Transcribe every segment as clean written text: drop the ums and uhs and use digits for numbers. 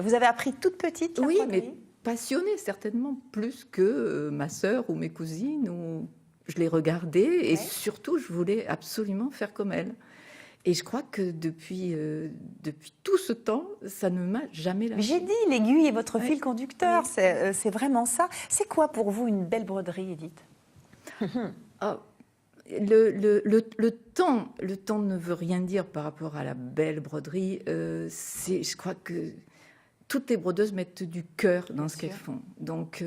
Vous avez appris toute petite la Oui, broderie? mais passionnée certainement, plus que ma sœur ou mes cousines. Je les regardais et surtout, je voulais absolument faire comme elles. Et je crois que depuis tout ce temps, ça ne m'a jamais lâché. J'ai dit, l'aiguille est votre fil conducteur, c'est vraiment ça. C'est quoi pour vous une belle broderie, Edith? Ah, le temps ne veut rien dire par rapport à la belle broderie. Je crois que toutes les brodeuses mettent du cœur dans ce qu'elles font. Donc,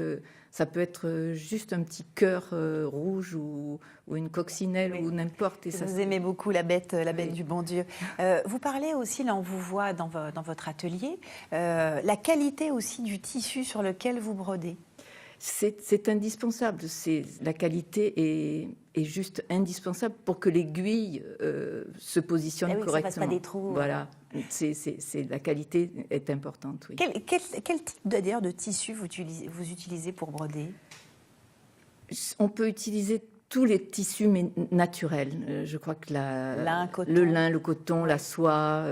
ça peut être juste un petit cœur rouge ou une coccinelle ou n'importe. Vous aimez beaucoup la bête du bon Dieu. Vous parlez aussi, là on vous voit dans votre atelier, la qualité aussi du tissu sur lequel vous brodez. C'est indispensable. La qualité est juste indispensable pour que l'aiguille se positionne correctement. Ça fasse pas des trous. Voilà. La qualité est importante. Oui. Quel type d'ailleurs de tissu vous utilisez pour broder? On peut utiliser tous les tissus mais naturels. Je crois que le lin, le coton, la soie,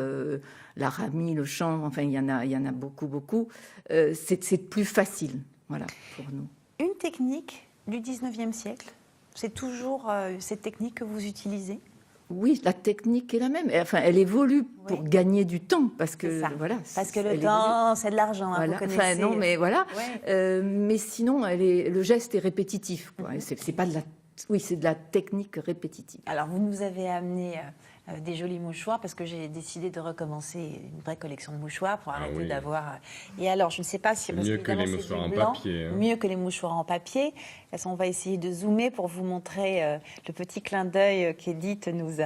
la ramie, le chanvre, enfin il y en a beaucoup. C'est plus facile. Voilà, pour nous. Une technique du 19e siècle, c'est toujours cette technique que vous utilisez? Oui, la technique est la même. Enfin, elle évolue pour gagner du temps, parce que voilà. Parce que le temps, c'est de l'argent. Voilà. Vous connaissez. Enfin, non, mais voilà. Mais sinon, le geste est répétitif. C'est pas de la. Oui, c'est de la technique répétitive. Alors, vous nous avez amené des jolis mouchoirs parce que j'ai décidé de recommencer une vraie collection de mouchoirs pour arrêter d'avoir. Et alors, je ne sais pas si mieux que les mouchoirs en papier. Mieux que les mouchoirs en papier. On va essayer de zoomer pour vous montrer le petit clin d'œil qu'Edith nous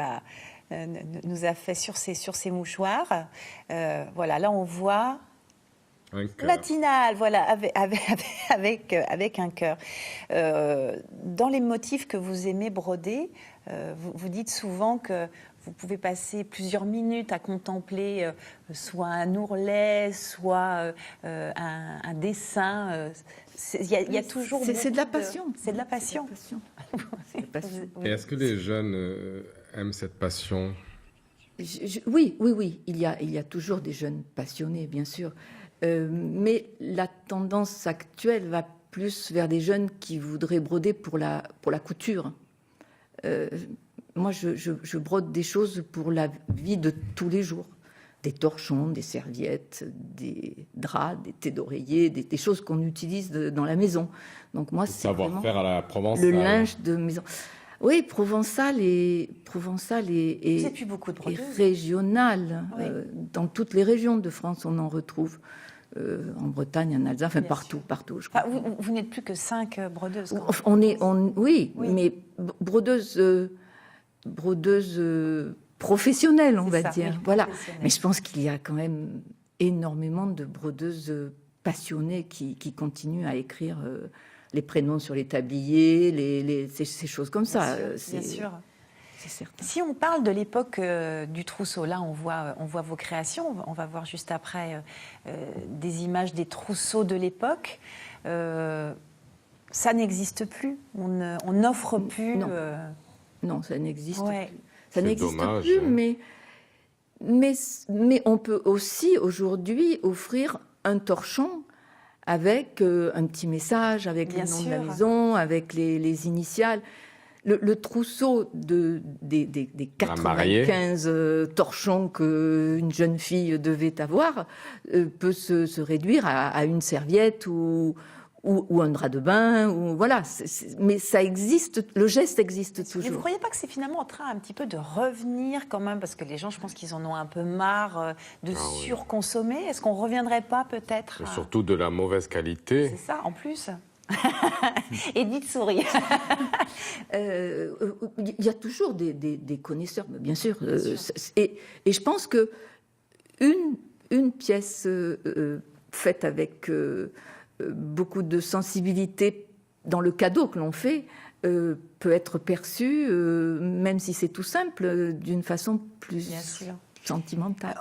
a fait sur ces mouchoirs. Voilà, là on voit. Matinal, voilà, avec un cœur. Dans les motifs que vous aimez broder, vous dites souvent que vous pouvez passer plusieurs minutes à contempler soit un ourlet, soit un dessin. Il y a toujours. C'est de la passion. C'est de la passion. Et est-ce que les jeunes aiment cette passion? Oui. Il y a toujours des jeunes passionnés, bien sûr. Mais la tendance actuelle va plus vers des jeunes qui voudraient broder pour la couture. Moi, je brode des choses pour la vie de tous les jours. Des torchons, des serviettes, des draps, des thés d'oreiller, des choses qu'on utilise dans la maison. Donc moi, c'est savoir-faire à la provençale. Le linge de maison. Oui, provençal et régional. Oui. Dans toutes les régions de France, on en retrouve. En Bretagne, en Alsace, enfin partout, je crois. Vous n'êtes plus que 5 brodeuses. Oui, mais brodeuses professionnelles, on va dire. Oui, voilà. Mais je pense qu'il y a quand même énormément de brodeuses passionnées qui continuent à écrire les prénoms sur les tabliers, ces choses comme ça. Bien sûr. C'est certain. Si on parle de l'époque du trousseau, là on voit vos créations, on va voir juste après des images des trousseaux de l'époque. Ça n'existe plus, on n'offre plus... Non, ça n'existe plus. Ça n'existe plus, mais on peut aussi aujourd'hui offrir un torchon avec un petit message, avec le nom de la maison, avec les initiales. Le trousseau des 95 torchons qu'une jeune fille devait avoir peut se réduire à une serviette ou un drap de bain. Voilà. Mais ça existe, le geste existe toujours. Mais vous ne croyez pas que c'est finalement en train un petit peu de revenir quand même? Parce que les gens, je pense qu'ils en ont un peu marre de surconsommer. Est-ce qu'on ne reviendrait pas peut-être Surtout de la mauvaise qualité. C'est ça, en plus. Edith sourit. Il y a toujours des connaisseurs, bien sûr. Et je pense que une pièce faite avec beaucoup de sensibilité dans le cadeau que l'on fait peut être perçue, même si c'est tout simple, d'une façon plus sentimentale.